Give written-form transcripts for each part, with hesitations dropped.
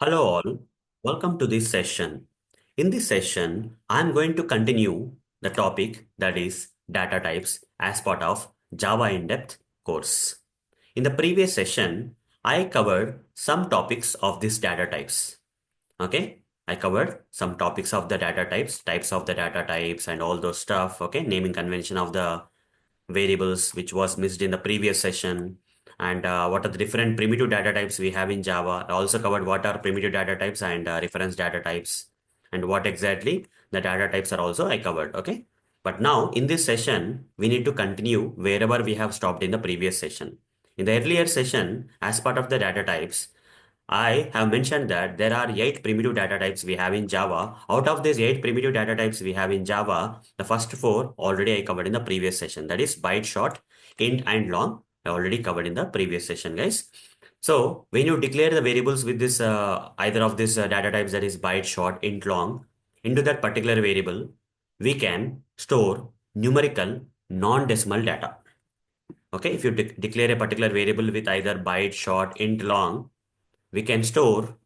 Hello all, welcome to this session. In this session, I'm going to continue the topic that is data types as part of Java in-depth course. In the previous session, I covered some topics of these data types. Okay, I covered some topics of the data types of the data types and all those stuff. Okay, naming convention of the variables which was missed in the previous session, and what are the different primitive data types we have in Java. I also covered what are primitive data types and reference data types, and what exactly the data types are also I covered. Okay, but now in this session we need to continue wherever we have stopped in the previous session. In the earlier session, as part of the data types, I have mentioned that there are 8 primitive data types we have in Java. Out of these 8 primitive data types we have in Java, the first 4 already I covered in the previous session. That is byte, short, int, and long. I already covered in the previous session, guys. So when you declare the variables with this either of these data types, that is byte, short, int, long, into that particular variable, we can store numerical non-decimal data. Okay, if you declare a particular variable with either byte, short, int, long, we can store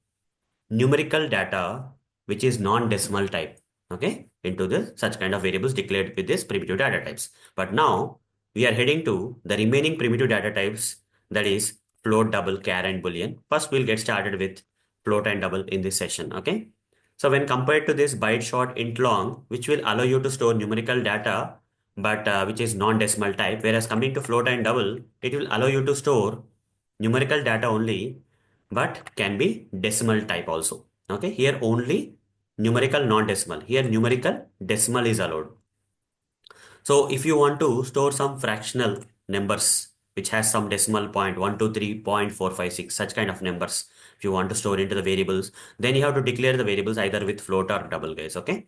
numerical data which is non-decimal type, okay, into the such kind of variables declared with this primitive data types. But now we are heading to the remaining primitive data types, that is float, double, char, and boolean. First we'll get started with float and double in this session. Okay, so when compared to this byte, short, int, long, which will allow you to store numerical data but which is non-decimal type, whereas coming to float and double, it will allow you to store numerical data only but can be decimal type also. Okay, here only numerical non-decimal. Here numerical decimal is allowed. So if you want to store some fractional numbers which has some decimal point 123.456, such kind of numbers, if you want to store into the variables, then you have to declare the variables either with float or double, guys. Okay.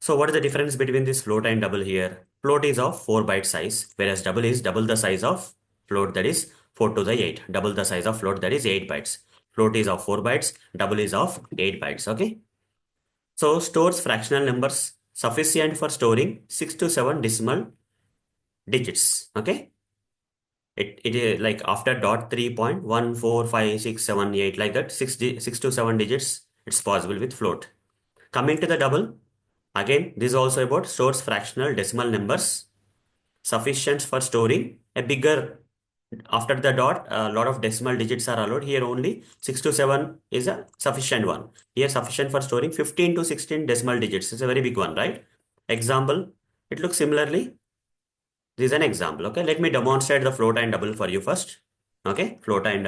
So what is the difference between this float and double here? Float is of 4 byte size, whereas double is double the size of float, that is 4 to the 8. Double the size of float, that is 8 bytes. Float is of 4 bytes, double is of 8 bytes. Okay. So stores fractional numbers sufficient for storing 6 to 7 decimal digits. Okay. It is like after dot 3.14567 8, like that, 6 to 7 digits, it's possible with float. Coming to the double, again, this is also about stores fractional decimal numbers sufficient for storing a bigger, after the dot, a lot of decimal digits are allowed. Here only 6 to 7 is a sufficient one. Here sufficient for storing 15 to 16 decimal digits. It's a very big one, right? Example, it looks similarly. This is an example. Okay, let me demonstrate the float and double for you first. Okay, float and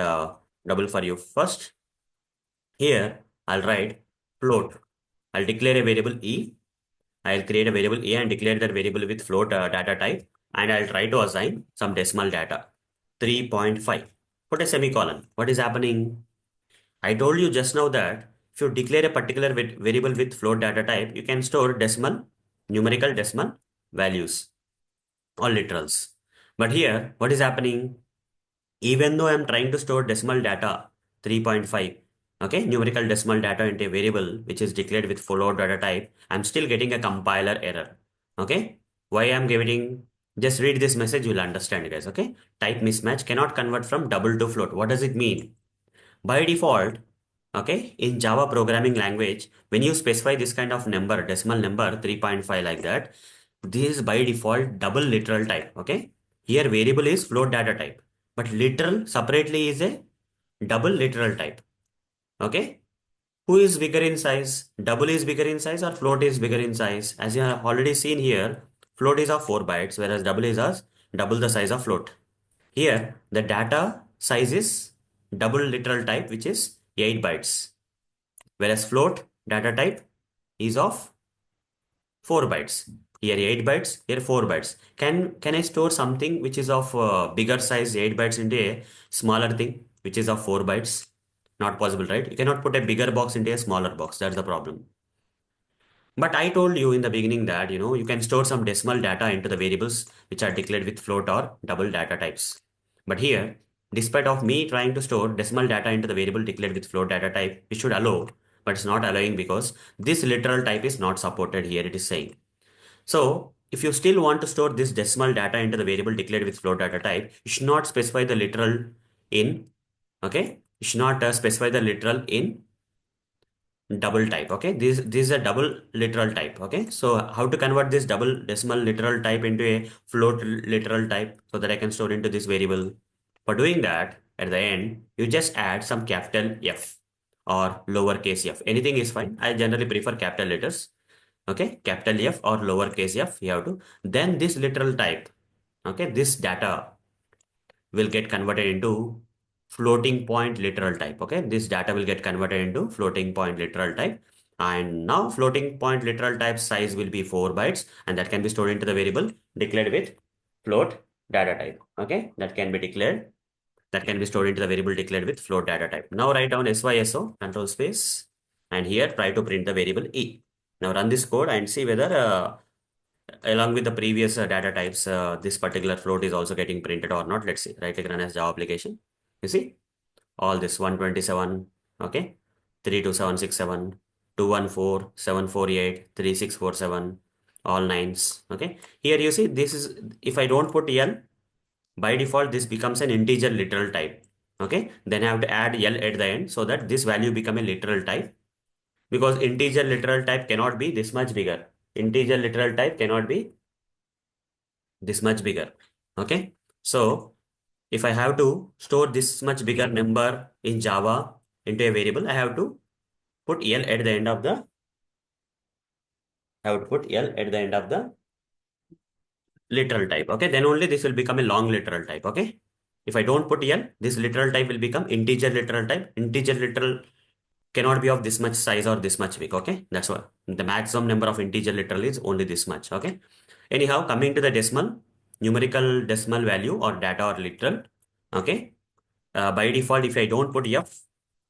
double for you first. Here, I'll write float. I'll declare a variable e. I'll create a variable a and declare that variable with float data type, and I'll try to assign some decimal data, 3.5. Put a semicolon. What is happening? I told you just now that if you declare a particular variable with float data type, you can store decimal, numerical decimal values or literals. But here, what is happening? Even though I'm trying to store decimal data 3.5, okay, numerical decimal data into a variable which is declared with float data type, I'm still getting a compiler error. Okay, why I'm getting? Just read this message, you'll understand, guys. Okay, type mismatch, cannot convert from double to float. What does it mean? By default, okay, in Java programming language, when you specify this kind of number, decimal number 3.5 like that, this is by default double literal type. Okay, here variable is float data type, but literal separately is a double literal type. Okay, who is bigger in size? Double is bigger in size or float is bigger in size? As you have already seen here, float is of 4 bytes, whereas double is as double the size of float. Here, the data size is double literal type, which is 8 bytes, whereas float data type is of 4 bytes. Here 8 bytes, here 4 bytes. Can I store something which is of bigger size 8 bytes into a smaller thing which is of 4 bytes? Not possible, right? You cannot put a bigger box into a smaller box. That's the problem. But I told you in the beginning that you can store some decimal data into the variables which are declared with float or double data types. But here, despite of me trying to store decimal data into the variable declared with float data type, it should allow, but it's not allowing because this literal type is not supported here, it is saying. So if you still want to store this decimal data into the variable declared with float data type, you should not specify the literal in, okay? You should not specify the literal in double type. Okay, this is a double literal type. Okay, so how to convert this double decimal literal type into a float literal type so that I can store into this variable? For doing that, at the end, you just add some capital F or lowercase f. Anything is fine. I generally prefer capital letters. Okay, capital F or lowercase f. You have to. Then this literal type. Okay, this data will get converted into floating point literal type. Okay, this data will get converted into floating point literal type. And now floating point literal type size will be 4 bytes, and that can be stored into the variable declared with float data type. Okay, that can be stored into the variable declared with float data type. Now write down SYSO, control space, and here try to print the variable E. Now run this code and see whether along with the previous data types, this particular float is also getting printed or not. Let's see. Right click run as Java application. You see all this 127, okay, 32767, 214, 748, 3647, all nines. Okay. Here you see this is, if I don't put L, by default this becomes an integer literal type. Okay. Then I have to add L at the end so that this value become a literal type, because integer literal type cannot be this much bigger. Integer literal type cannot be this much bigger. Okay. So if I have to store this much bigger number in Java into a variable, I have to put L at the end of the, I would put L at the end of the literal type. Okay. Then only this will become a long literal type. Okay. If I don't put L, this literal type will become integer literal type. Integer literal cannot be of this much size or this much big. Okay. That's what the maximum number of integer literal is only this much. Okay. Anyhow, coming to the decimal, numerical decimal value or data or literal. Okay. By default, if I don't put F,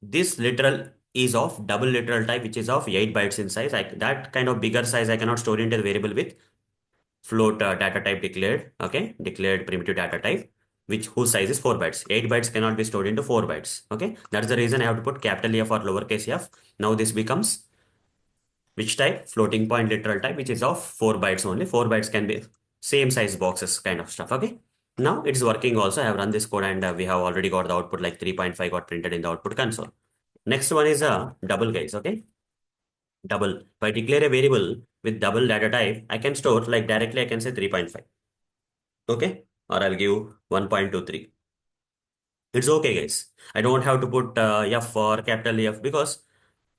this literal is of double literal type, which is of 8 bytes in size. That kind of bigger size I cannot store into the variable with float data type declared. Okay. Declared primitive data type, which whose size is 4 bytes. 8 bytes cannot be stored into 4 bytes. Okay. That's the reason I have to put capital F or lowercase f. Now this becomes which type? Floating point literal type, which is of 4 bytes only. 4 bytes can be same size boxes kind of stuff. Okay. Now it's working also. I have run this code and we have already got the output like 3.5 got printed in the output console. Next one is a double, guys. Okay. Double. If I declare a variable with double data type, I can store like directly I can say 3.5. Okay. Or I'll give 1.23. It's okay, guys. I don't have to put F or capital F because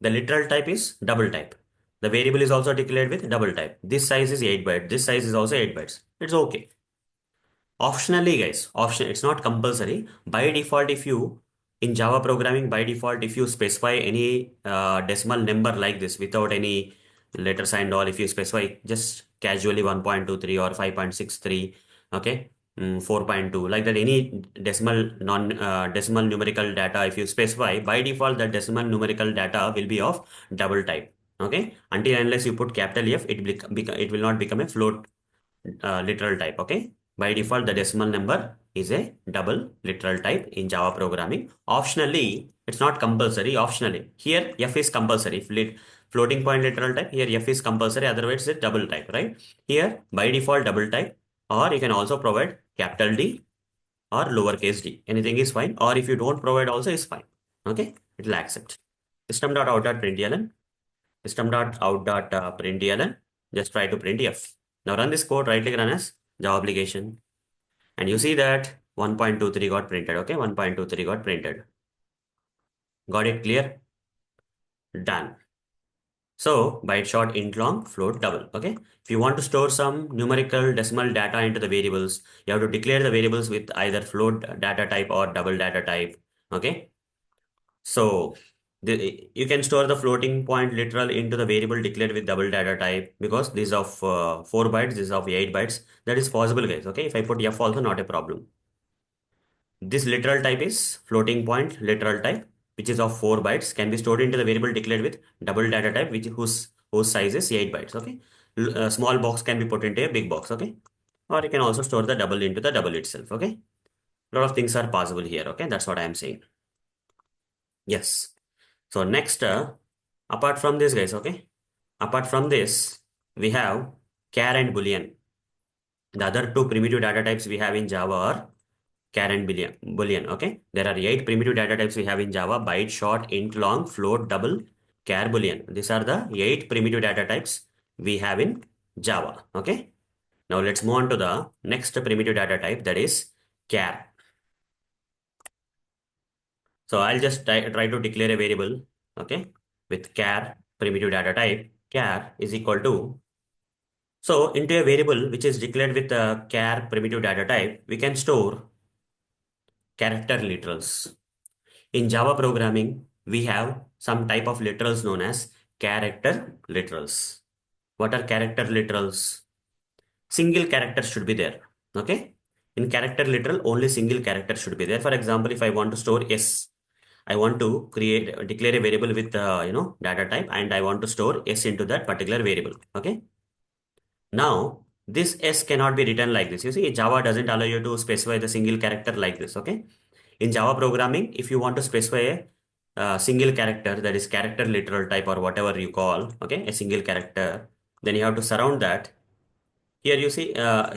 the literal type is double type. The variable is also declared with double type. This size is 8 bytes. This size is also 8 bytes. It's okay. Optionally, guys, option, it's not compulsory. By default, if you in Java programming, by default, if you specify any decimal number like this without any letter sign and all, if you specify just casually 1.23 or 5.63, okay, 4.2, like that, any decimal decimal numerical data, if you specify, by default, the decimal numerical data will be of double type. Okay, until unless you put capital F, it will not become a float literal type. Okay. By default, the decimal number is a double literal type in Java programming. Optionally, it's not compulsory. Optionally, here F is compulsory. Floating point literal type, here F is compulsory. Otherwise, it's double type, right? Here, by default, double type, or you can also provide capital D or lowercase d. Anything is fine. Or if you don't provide, also is fine. Okay, it will accept. System.out.println, system.out.println. Just try to print F. Now run this code. Right click run as Java application. And you see that 1.23 got printed. Okay, 1.23 got printed. Got it clear? Done. So byte short, int long, float double. Okay. If you want to store some numerical decimal data into the variables, you have to declare the variables with either float data type or double data type. Okay. So you can store the floating point literal into the variable declared with double data type, because this is of 4 bytes, this is of 8 bytes. That is possible, guys. Okay. If I put F also, not a problem. This literal type is floating point literal type, which is of 4 bytes, can be stored into the variable declared with double data type, which whose size is 8 bytes. Okay. A small box can be put into a big box. Okay. Or you can also store the double into the double itself. Okay. A lot of things are possible here. Okay. That's what I am saying. Yes. So next, apart from this, guys, okay. Apart from this, we have char and boolean. The other two primitive data types we have in Java are char and boolean. Okay. There are 8 primitive data types we have in Java: byte, short, int, long, float, double, char, boolean. These are the 8 primitive data types we have in Java. Okay. Now let's move on to the next primitive data type, that is char. So I'll just try to declare a variable, okay, with char primitive data type. Char is equal to, so into a variable which is declared with the char primitive data type, we can store character literals. In Java programming, we have some type of literals known as character literals. What are character literals? Single character should be there. Okay. In character literal, only single character should be there. For example, if I want to store S, I want to declare a variable with data type, and I want to store S into that particular variable. Okay. Now this S cannot be written like this. You see, Java doesn't allow you to specify the single character like this. Okay. In Java programming, if you want to specify a single character, that is character literal type or whatever you call, okay, a single character, then you have to surround that. Here you see,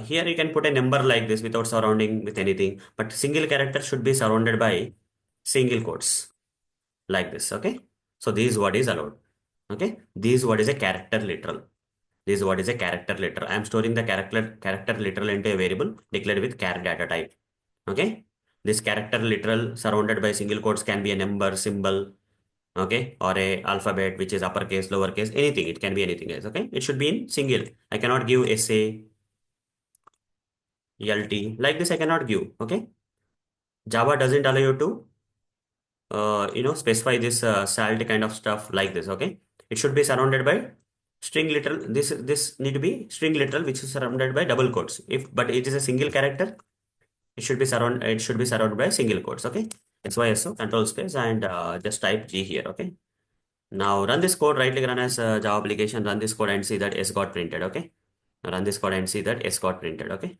here you can put a number like this without surrounding with anything, but single character should be surrounded by single quotes like this. Okay. So this is what is allowed. Okay. This is what is a character literal. This is what is a character literal. I am storing the character literal into a variable declared with char data type. Okay. This character literal surrounded by single quotes can be a number, symbol, okay, or a alphabet which is uppercase, lowercase, anything. It can be anything else. Okay. It should be in single. I cannot give SA, LT like this. I cannot give. Okay. Java doesn't allow you to specify this salt kind of stuff like this. Okay. It should be surrounded by string literal. This need to be string literal which is surrounded by double quotes. If but it is a single character, it should be surrounded by single quotes. Okay. SYSO control space and just type G here. Okay. Now run this code, right click run as Java application, run this code and see that S got printed. Okay. Now run this code and see that S got printed. Okay.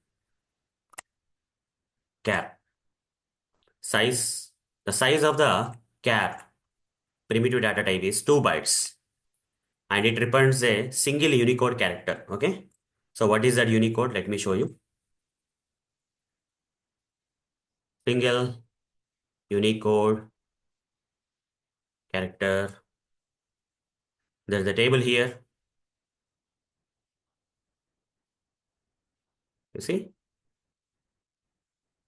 Char size, the size of the char primitive data type is 2 bytes and it returns a single Unicode character. Okay. So what is that Unicode? Let me show you. Single Unicode character. There's the table here. You see,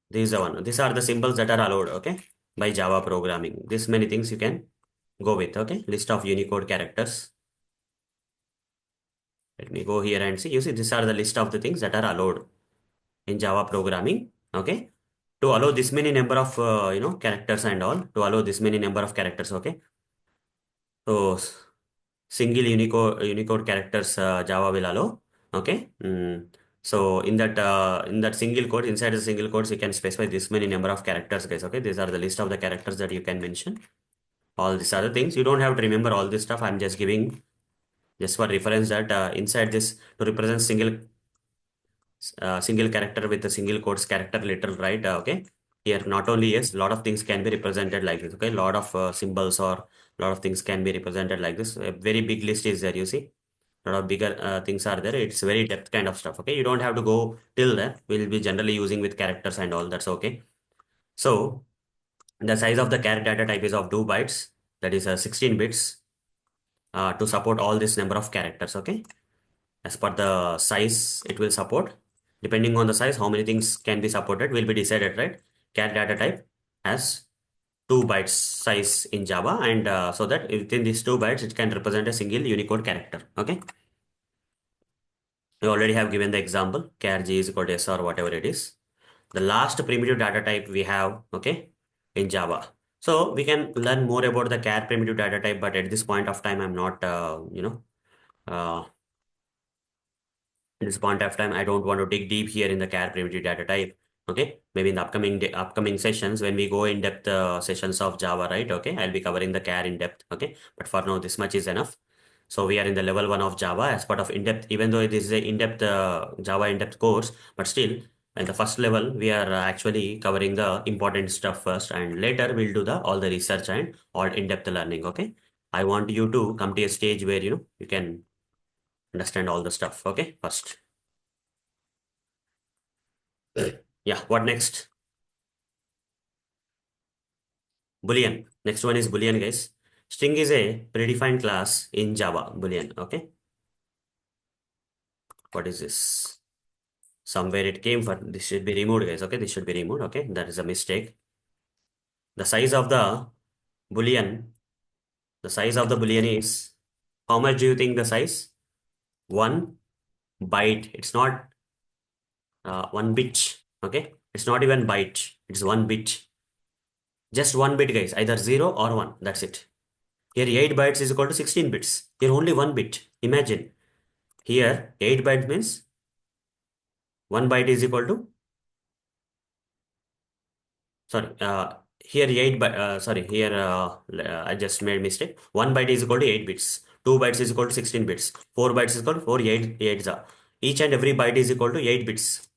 these are one. These are the symbols that are allowed. Okay, by Java programming. This many things you can go with. Okay, list of Unicode characters. Let me go here and see. You see, these are the list of the things that are allowed in Java programming. Okay, to allow this many number of characters and all. To allow this many number of characters. Okay, so single Unicode characters Java will allow. Okay. So in that single code, inside the single codes, you can specify this many number of characters, guys. Okay. These are the list of the characters that you can mention. All these other things. You don't have to remember all this stuff. I'm just giving just for reference that inside this to represent single character with a single quotes character literal, right? Okay. Here, not only yes, a lot of things can be represented like this. Okay. A lot of symbols or a lot of things can be represented like this. A very big list is there. You see, a lot of bigger things are there. It's very depth kind of stuff. Okay. You don't have to go till there. We'll be generally using with characters and all. That's okay. So the size of the char data type is of 2 bytes. That is 16 bits to support all this number of characters. Okay. As per the size it will support, depending on the size how many things can be supported will be decided, right? Char data type has 2 bytes size in Java, and so that within these 2 bytes it can represent a single Unicode character. Okay, we already have given the example char g is equal to s or whatever it is, the last primitive data type we have, okay, in Java. So we can learn more about the char primitive data type, but at this point of time I'm not uh, at this point of time, I don't want to dig deep here in the char primitive data type. Okay, maybe in the upcoming sessions when we go in depth sessions of Java, right? Okay, I'll be covering the char in depth. Okay, but for now, this much is enough. So we are in the level 1 of Java as part of in-depth. Even though this is a in-depth Java in-depth course, but still in the first level we are actually covering the important stuff first, and later we'll do the all the research and all in-depth learning. Okay, I want you to come to a stage where you can understand all the stuff. Okay, first. Yeah, what next? Boolean. Next one is Boolean, guys. String is a predefined class in Java, Boolean. Okay. What is this? Somewhere it came for, this should be removed, guys. Okay. This should be removed. Okay. That is a mistake. The size of Boolean, the size of the Boolean is, how much do you think the size? 1 byte. It's not 1 bit. Okay. It's not even byte. It's 1 bit. Just 1 bit, guys. Either 0 or 1. That's it. Here 8 bytes is equal to 16 bits. Here only 1 bit. Imagine. Here 8 bytes means 1 byte is equal to, sorry, here 8 byte, sorry, here I just made mistake. 1 byte is equal to 8 bits. 2 bytes is equal to 16 bits. 4 bytes is equal to 4, 8, 8. Each and every byte is equal to 8 bits.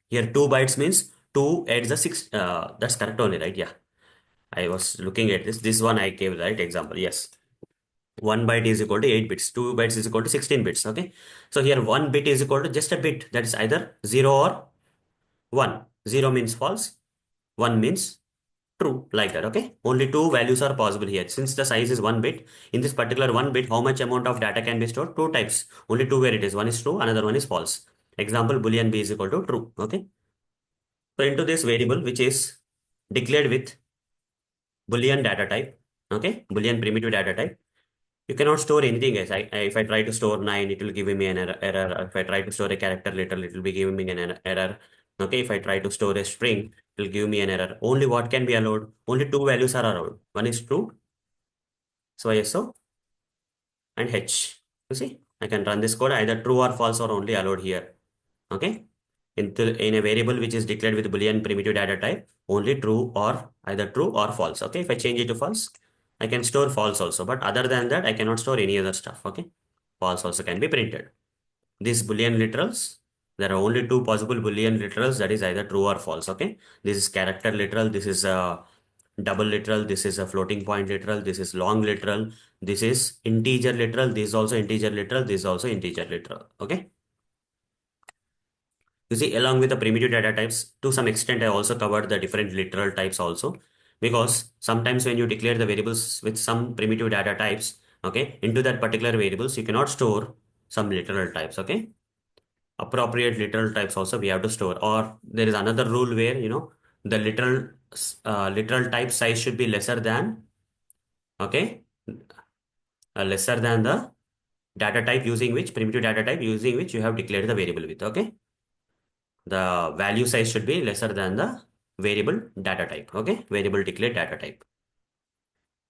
Here 2 bytes means 2 adds the 6. That's correct only, right? Yeah. I was looking at this. This one I gave the right example. Yes. 1 byte is equal to 8 bits. 2 bytes is equal to 16 bits. Okay. So here 1 bit is equal to just a bit. That is either 0 or 1. 0 means false. 1 means true, like that. Okay. Only two values are possible here. Since the size is 1 bit, in this particular 1 bit, how much amount of data can be stored? Two types. Only two varieties. One is true, another one is false. Example, boolean b is equal to true. Okay. So into this variable, which is declared with boolean data type. Okay. Boolean primitive data type. You cannot store anything, guys. If I try to store 9, it will give me an error. If I try to store a character later, it will be giving me an error. Okay, if I try to store a string, it will give me an error. Only what can be allowed? Only two values are allowed. One is true, so ISO, and H. You see, I can run this code, either true or false or only allowed here. Okay, in a variable which is declared with Boolean primitive data type, only true or either true or false. Okay, if I change it to false, I can store false also, but other than that, I cannot store any other stuff. Okay, false also can be printed. These Boolean literals, there are only two possible Boolean literals, that is either true or false. Okay, this is character literal, this is a double literal, this is a floating point literal, this is long literal, this is integer literal, this is also integer literal, this is also integer literal. Okay. You see, along with the primitive data types, to some extent, I also covered the different literal types also, because sometimes when you declare the variables with some primitive data types, okay, into that particular variables, you cannot store some literal types. Okay, appropriate literal types also we have to store. Or there is another rule where, the literal type size should be lesser than, okay, lesser than the data type using which, primitive data type using which you have declared the variable with. Okay, the value size should be lesser than the variable data type. Okay, variable declared data type.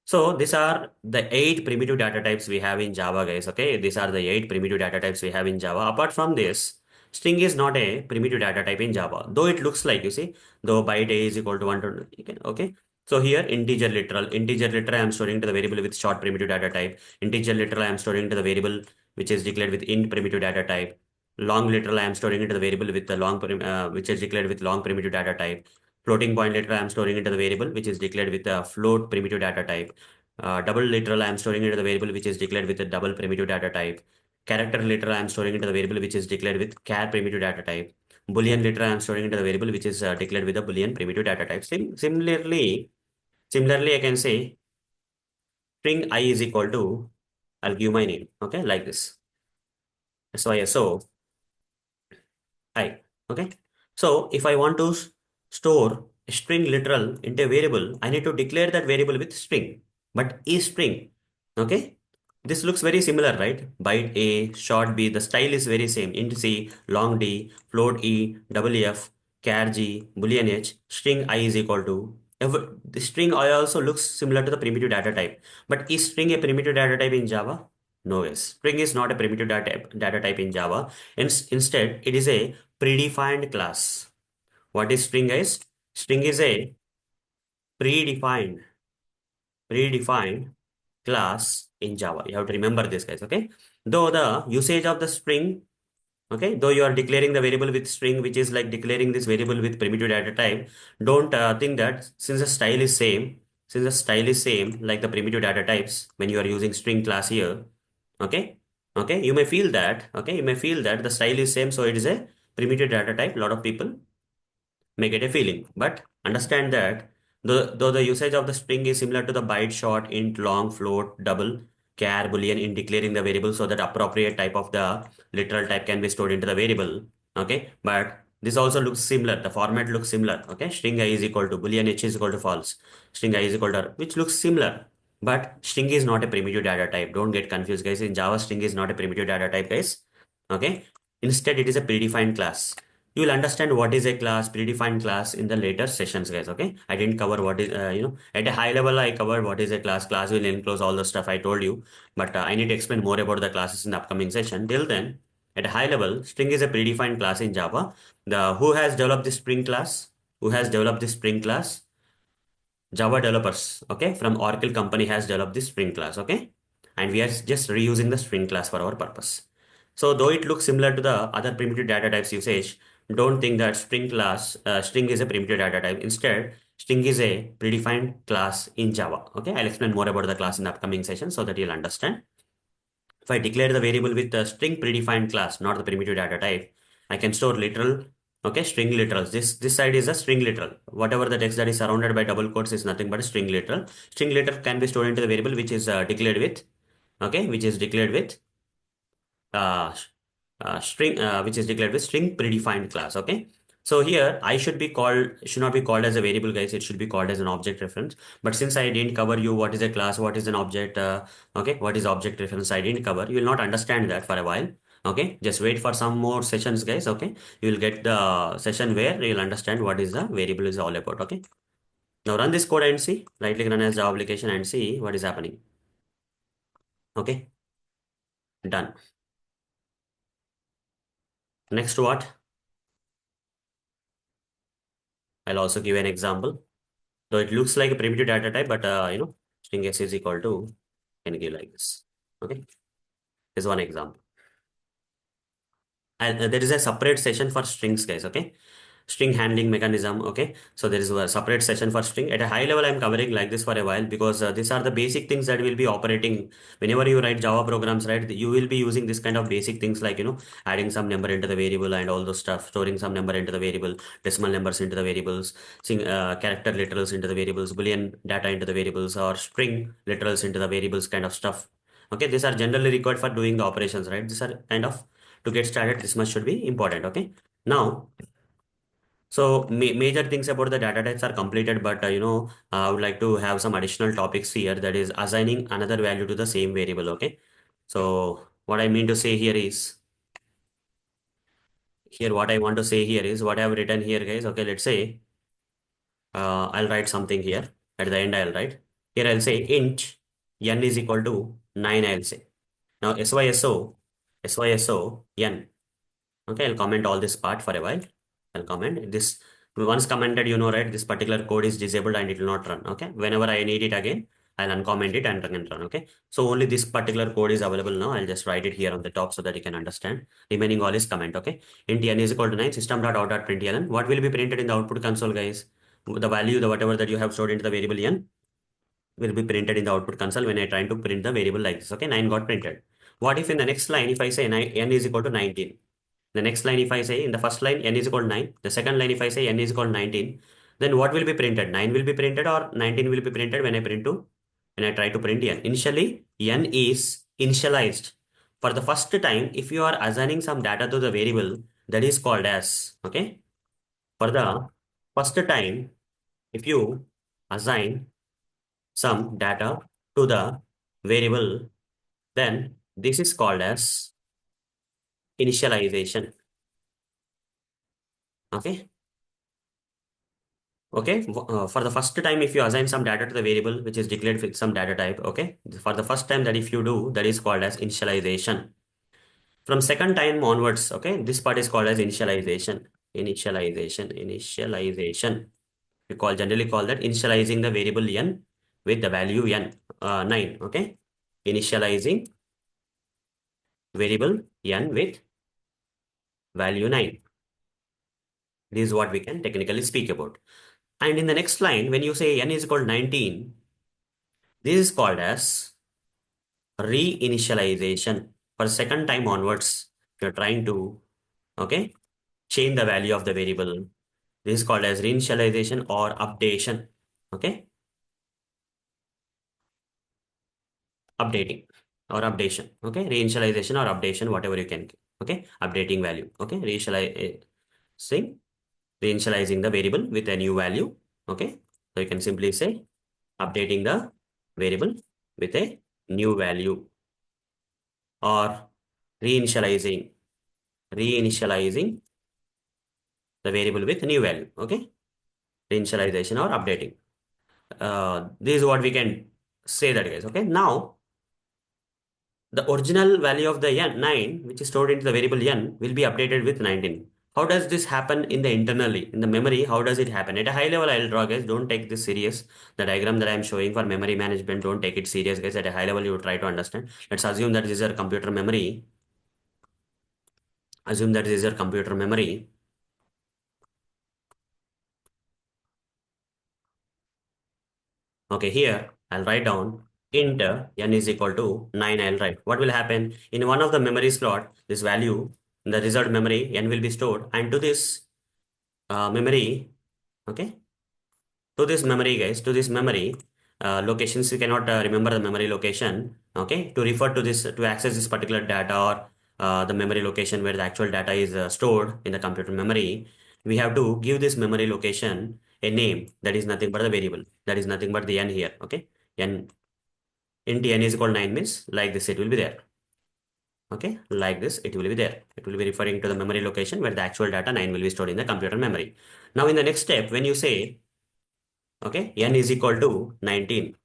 So these are the 8 primitive data types we have in Java, guys. Okay, these are the 8 primitive data types we have in Java. Apart from this, string is not a primitive data type in Java, though it looks like, you see, though byte a is equal to 1 to, okay. So here integer literal I am storing to the variable with short primitive data type. Integer literal I am storing to the variable which is declared with int primitive data type. Long literal I am storing into the variable with the which is declared with long primitive data type. Floating point literal I am storing into the variable which is declared with a float primitive data type. Double literal I am storing into the variable which is declared with a double primitive data type. Character literal I am storing into the variable which is declared with char primitive data type. Boolean literal I am storing into the variable which is declared with a Boolean primitive data type. Similarly, I can say string I is equal to, I'll give my name, okay, like this. So I. Okay. So if I want to store a string literal into a variable, I need to declare that variable with string, but is string. Okay. This looks very similar, right? Byte A, short B, the style is very same. Int C, long D, float E, double F, char G, boolean H, string I is equal to. The string I also looks similar to the primitive data type. But is string a primitive data type in Java? No, yes. String is not a primitive data type in Java. Instead, it is a predefined class. What is string, guys? String is a predefined predefined class in Java. You have to remember this, guys. Okay. Though the usage of the string, okay, though you are declaring the variable with string, which is like declaring this variable with primitive data type, don't think that since the style is same like the primitive data types when you are using string class here, okay, okay, you may feel that, okay, you may feel that the style is same, so it is a primitive data type. A lot of people may get a feeling, but understand that Though the usage of the string is similar to the byte, short, int, long, float, double, char, boolean in declaring the variable so that appropriate type of the literal type can be stored into the variable. Okay, but this also looks similar. The format looks similar. Okay, string I is equal to boolean h is equal to false. String I is equal to, which looks similar. But string is not a primitive data type. Don't get confused, guys. In Java, string is not a primitive data type, guys. Okay. Instead, it is a predefined class. You will understand what is a class, predefined class in the later sessions, guys. Okay. I didn't cover what is, at a high level, I covered what is a class. Class will enclose all the stuff I told you. But I need to explain more about the classes in the upcoming session. Till then, at a high level, string is a predefined class in Java. Who has developed this string class? Who has developed this string class? Java developers, okay, from Oracle company has developed this Spring class, okay, and we are just reusing the Spring class for our purpose. So though it looks similar to the other primitive data types usage, don't think that string is a primitive data type. Instead, string is a predefined class in Java. Okay, I'll explain more about the class in the upcoming session so that you'll understand. If I declare the variable with a string predefined class, not the primitive data type, I can store literal, okay, string literals. This side is a string literal. Whatever the text that is surrounded by double quotes is nothing but a string literal. String literal can be stored into the variable which is declared with, okay, which is declared with uh, string which is declared with string predefined class. Okay, so here I should not be called as a variable, guys. It should be called as an object reference. But since I didn't cover you what is a class, what is an object, okay, what is object reference, I didn't cover. You will not understand that for a while. Okay, just wait for some more sessions, guys. Okay, you will get the session where you'll understand what is the variable is all about. Okay, now run this code and see. Right click, run as Java application and see what is happening. Okay, done. Next, what? I'll also give an example. So it looks like a primitive data type, but string s is equal to, can give like this. Okay, this is one example. And there is a separate session for strings, guys. Okay, string handling mechanism. Okay, so there is a separate session for string. At a high level, I'm covering like this for a while because these are the basic things that will be operating whenever you write Java programs, right? You will be using this kind of basic things like adding some number into the variable and all those stuff, storing some number into the variable, decimal numbers into the variables, character literals into the variables, boolean data into the variables, or string literals into the variables, kind of stuff. Okay, these are generally required for doing the operations, right? These are kind of, to get started, this much should be important. Okay, now, so major things about the data types are completed, but I would like to have some additional topics here, that is assigning another value to the same variable. Okay, so what I mean to say here is, what I want to say here is what I have written here, guys. Okay, let's say I'll write something here. At the end, I'll write here, I'll say int n is equal to 9. I'll say now syso n. Okay, I'll comment all this part for a while. I'll comment this. Once commented, right, this particular code is disabled and it will not run. Okay, whenever I need it again, I'll uncomment it and run. Okay, so only this particular code is available now. I'll just write it here on the top so that you can understand. Remaining all is comment. Okay, int n is equal to 9, system.out.println. What will be printed in the output console, guys? The value, the whatever that you have stored into the variable n will be printed in the output console when I try to print the variable like this. Okay, 9 got printed. What if in the next line, if I say n is equal to 19? The next line, if I say in the first line n is equal to 9, the second line, if I say n is equal to 19, then what will be printed? 9 will be printed or 19 will be printed when I try to print n. Initially, n is initialized. For the first time, if you are assigning some data to the variable, that is called as, okay? For the first time, if you assign some data to the variable, then this is called as initialization. Okay. Okay, for the first time, if you assign some data to the variable which is declared with some data type, okay, for the first time, that if you do, that is called as initialization. From second time onwards, okay, this part is called as initialization. Initialization. We generally call that initializing the variable n with the value n, 9. Okay, initializing variable n with value 9. This is what we can technically speak about. And in the next line, when you say n is equal to 19, this is called as reinitialization. For second time onwards, you're trying to, okay, change the value of the variable. This is called as reinitialization or updation. Okay, updating or updation. Okay, reinitialization or updation, whatever you can. Okay, updating value. Okay, reinitializing the variable with a new value. Okay, so you can simply say updating the variable with a new value, or reinitializing reinitializing the variable with new value. Okay, reinitialization or updating. This is what we can say that, guys. Okay, now the original value of the n 9, which is stored into the variable n, will be updated with 19. How does this happen in the internally, in the memory? How does it happen? At a high level, I'll draw, guys. Don't take this serious. The diagram that I'm showing for memory management, don't take it serious, guys. At a high level, you try to understand. Let's assume that this is your computer memory. Assume that this is your computer memory. Okay, here I'll write down int n is equal to 9. I'll write. What will happen? In one of the memory slot, this value, in the result memory, n will be stored, and to this memory, okay, to this memory, guys, to this memory locations, you cannot remember the memory location. Okay, to refer to this, to access this particular data, or the memory location where the actual data is stored in the computer memory, we have to give this memory location a name that is nothing but the variable, that is nothing but the n here. Okay, n, int n is equal to 9 means like this it will be there. Okay, like this it will be there. It will be referring to the memory location where the actual data 9 will be stored in the computer memory. Now in the next step, when you say, okay, n is equal to 19,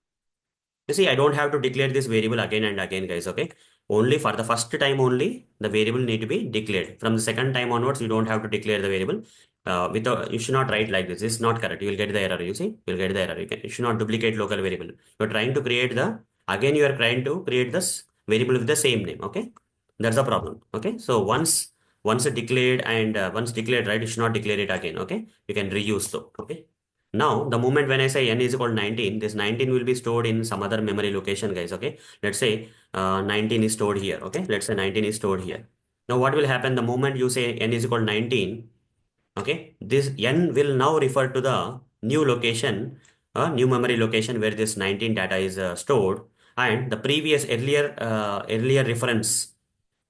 you see, I don't have to declare this variable again and again, guys. Okay, only for the first time only the variable need to be declared. From the second time onwards, you don't have to declare the variable. You should not write like this. This is not correct. You will get the error. You see, you'll get the error. You should not duplicate local variable. You're trying to create the, again you are trying to create this variable with the same name. Okay, that's the problem. Okay, so once declared, and once declared, right, you should not declare it again. Okay, you can reuse though. Okay. Now, the moment when I say n is equal to 19, this 19 will be stored in some other memory location, guys. Okay, let's say 19 is stored here. Okay, let's say 19 is stored here. Now, what will happen the moment you say n is equal to 19? Okay, this n will now refer to the new location, new memory location where this 19 data is stored, and the previous earlier reference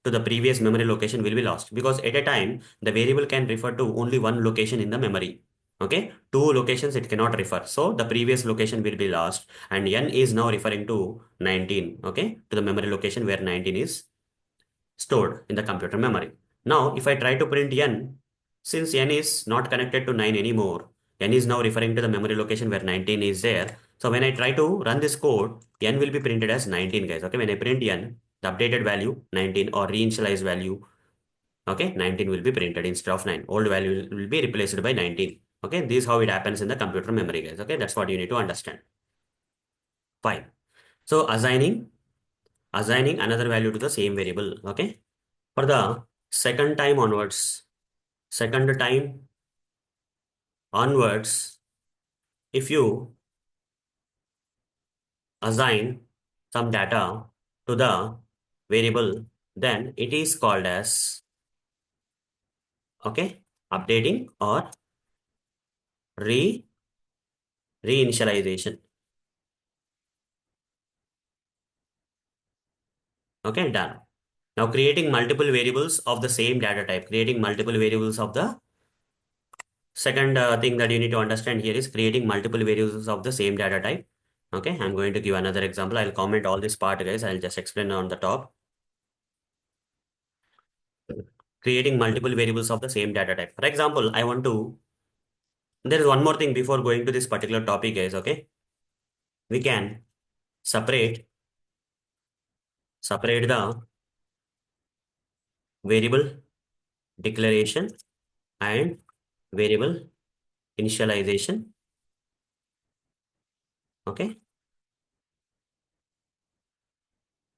to the previous memory location will be lost, because at a time the variable can refer to only one location in the memory. Okay, two locations it cannot refer, so the previous location will be lost, and n is now referring to 19. Okay, to the memory location where 19 is stored in the computer memory. Now, if I try to print n, since n is not connected to 9 anymore, n is now referring to the memory location where 19 is there. So when I try to run this code, n will be printed as 19, guys. Okay, when I print n, the updated value 19 or reinitialized value, okay, 19 will be printed instead of 9. Old value will be replaced by 19. Okay, this is how it happens in the computer memory, guys. Okay, that's what you need to understand. Fine. So assigning another value to the same variable. Okay, for the second time onwards, second time onwards, if you assign some data to the variable, then it is called as, okay, updating or re reinitialization. Okay, done. Now creating multiple variables of the same data type, creating multiple variables of the second thing that you need to understand here is creating multiple variables of the same data type. Okay, I'm going to give another example. I'll comment all this part, guys. I'll just explain on the top. Creating multiple variables of the same data type. For example, I want to, there is one more thing before going to this particular topic, guys. Okay, we can separate the variable declaration and variable initialization. Okay,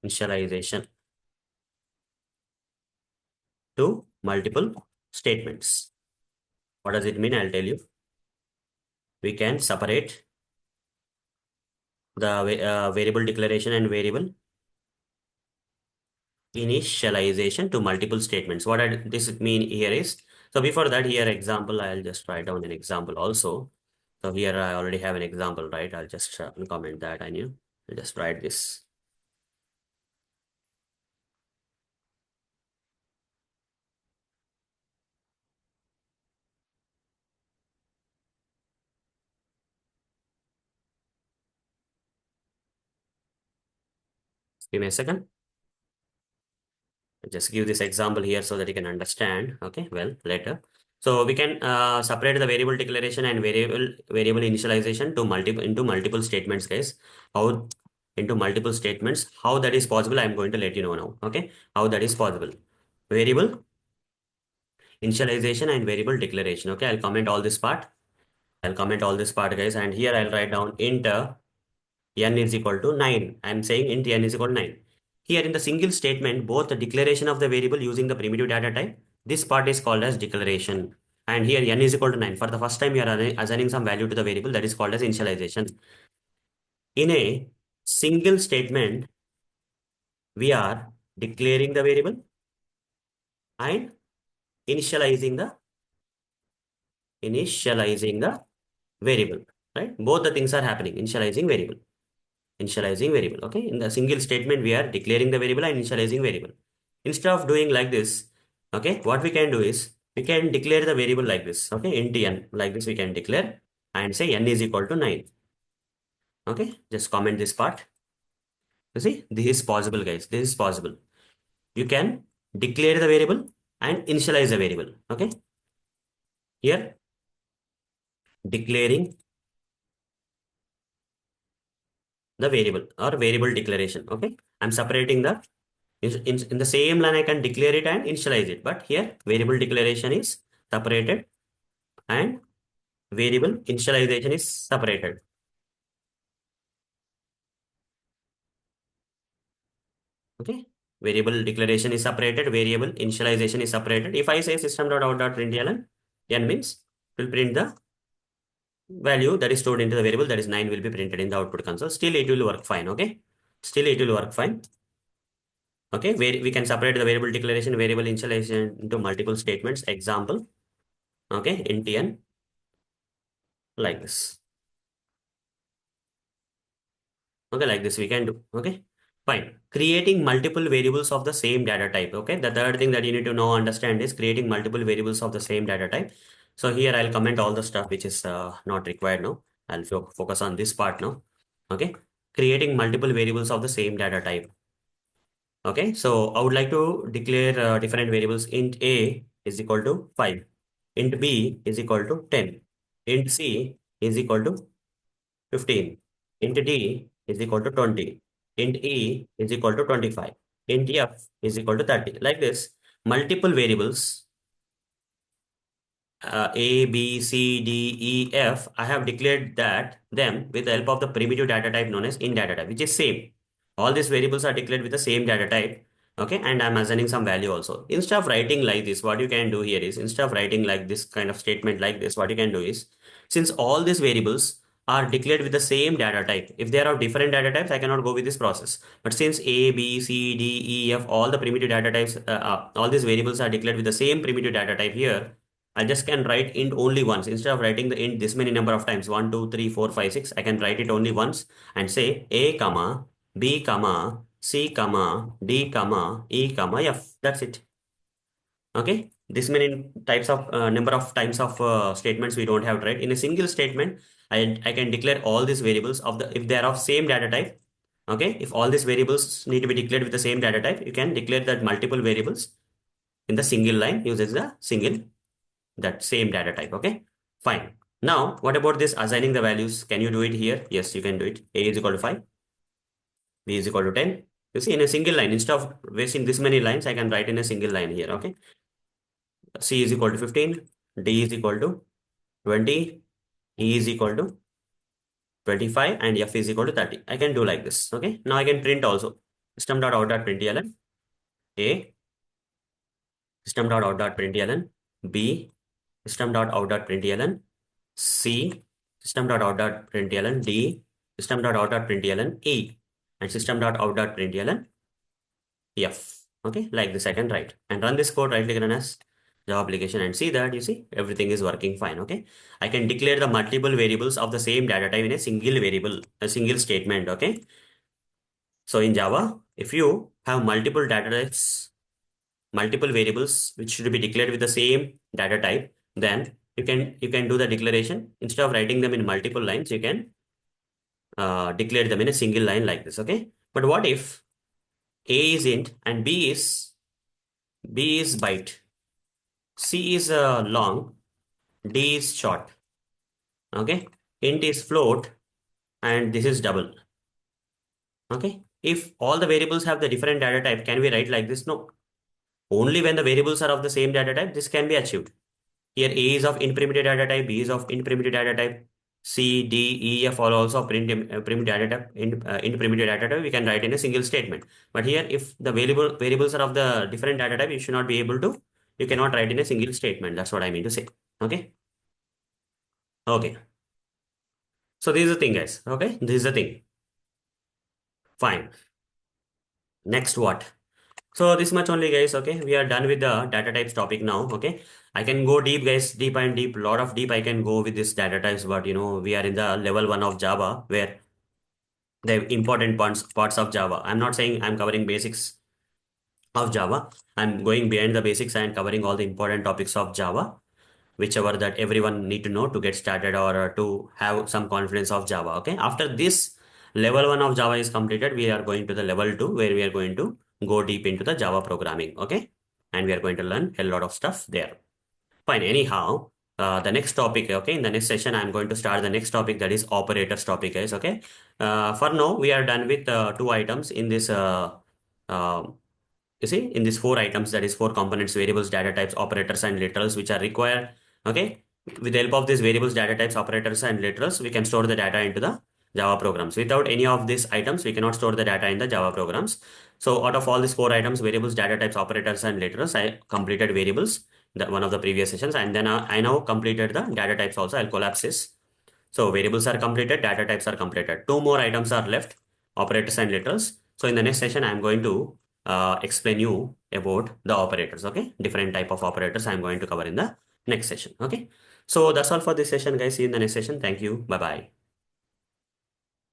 initialization to multiple statements. What does it mean? I'll tell you. We can separate the variable declaration and variable initialization to multiple statements. What this mean here is, so before that, here example, I'll just write down an example also. So here I already have an example, right? I'll just comment that and I'll just write this. Give me a second. I'll just give this example here so that you can understand. Okay, well, later. So we can separate the variable declaration and variable initialization to multiple statements, guys. How into multiple statements? How that is possible? I'm going to let you know now. Okay, how that is possible? Variable initialization and variable declaration. Okay, I'll comment all this part. I'll comment all this part, guys, and here I'll write down int n is equal to 9. I'm saying int n is equal to 9. Here in the single statement, both the declaration of the variable using the primitive data type, this part is called as declaration. And here n is equal to 9. For the first time, you are assigning some value to the variable that is called as initialization. In a single statement, we are declaring the variable and initializing the variable, right? Both the things are happening. Initializing variable. Okay, in the single statement we are declaring the variable and initializing variable. Instead of doing like this, okay, what we can do is we can declare the variable like this. Okay, int n, like this we can declare and say n is equal to 9. Okay, just comment this part. You see, this is possible, guys. This is possible. You can declare the variable and initialize the variable. Okay, here declaring the variable or variable declaration. Okay, I'm separating the in the same line I can declare it and initialize it, but here variable declaration is separated and variable initialization is separated. Okay, variable declaration is separated, variable initialization is separated. If I say system.out.println, n means will print the value that is stored into the variable, that is 9 will be printed in the output console. Still it will work fine. Okay, still it will work fine. Okay, where we can separate the variable declaration, variable initialization into multiple statements. Example, okay, int n like this. Okay, like this we can do. Okay, fine. Creating multiple variables of the same data type. Okay, the third thing that you need to know, understand is creating multiple variables of the same data type. So here I'll comment all the stuff which is not required now. I'll focus on this part now. Okay, creating multiple variables of the same data type. Okay, so I would like to declare different variables. Int A is equal to 5. Int B is equal to 10. Int C is equal to 15. Int D is equal to 20. Int E is equal to 25. Int F is equal to 30. Like this, multiple variables A, B, C, D, E, F, I have declared that them with the help of the primitive data type known as in data type, which is same. All these variables are declared with the same data type. Okay, and I'm assigning some value also. Instead of writing like this, what you can do here is, instead of writing like this kind of statement like this, what you can do is, since all these variables are declared with the same data type, if they are of different data types, I cannot go with this process. But since A, B, C, D, E, F, all the primitive data types, all these variables are declared with the same primitive data type here, I just can write int only once. Instead of writing the int this many number of times, 1, 2, 3, 4, 5, 6, I can write it only once and say A, comma, B, comma, C, comma, D, comma, E, comma, F. That's it. Okay. This many types of number of times of statements we don't have to write. In a single statement, I can declare all these variables of the, if they are of same data type. Okay. If all these variables need to be declared with the same data type, you can declare that multiple variables in the single line uses the single that same data type. Okay, fine. Now, what about this assigning the values? Can you do it here? Yes, you can do it. A is equal to 5, B is equal to 10. You see, in a single line, instead of wasting this many lines, I can write in a single line here. Okay, C is equal to 15, D is equal to 20, E is equal to 25, and F is equal to 30. I can do like this. Okay, now I can print also. System.out.println A, system.out.println B, system.out.println C, system.out.println D, system.out.println E, and system.out.println F. Okay, like this I can write and run this code, right click run as. Java application and see that, you see, everything is working fine, okay? I can declare the multiple variables of the same data type in a single variable, a single statement, okay? So in Java, if you have multiple data types, multiple variables which should be declared with the same data type, then you can do the declaration. Instead of writing them in multiple lines, you can declare them in a single line like this, okay? But what if A is int and B is byte, C is long, D is short, okay? Int is float and this is double, okay? If all the variables have the different data type, can we write like this? No. Only when the variables are of the same data type, this can be achieved. Here A is of int-primitive data type, B is of int-primitive data type, C, D, E, F are also of primitive data type, int-primitive data type, we can write in a single statement. But here, if the variables are of the different data type, you should not be able to, you cannot write in a single statement. That's what I mean to say. Okay. Okay. So this is the thing, guys. Okay. This is the thing. Fine. Next what? So this much only, guys. Okay, we are done with the data types topic now. Okay, I can go deep, guys, deep and deep, lot of deep I can go with this data types, but we are in the level 1 of Java where the important parts of Java. I'm not saying I'm covering basics of Java. I'm going behind the basics and covering all the important topics of Java, whichever that everyone need to know to get started or to have some confidence of Java. Okay, after this level 1 of Java is completed, we are going to the level 2 where we are going to go deep into the Java programming. Okay, and we are going to learn a lot of stuff there. Fine. Anyhow, the next topic, okay, in the next session, I'm going to start the next topic, that is operators topic, guys. Okay. For now, we are done with two items in this uh, you see, in these four items, that is four components, variables, data types, operators, and literals, which are required. Okay. With the help of these variables, data types, operators, and literals, we can store the data into the Java programs. Without any of these items, we cannot store the data in the Java programs. So out of all these four items, variables, data types, operators, and literals, I completed variables, that one of the previous sessions, and then I now completed the data types also. I'll collapse this. So variables are completed, data types are completed. Two more items are left, operators and literals. So in the next session, I'm going to explain you about the operators, okay? Different type of operators I'm going to cover in the next session, okay? So that's all for this session, guys. See you in the next session. Thank you. Bye-bye.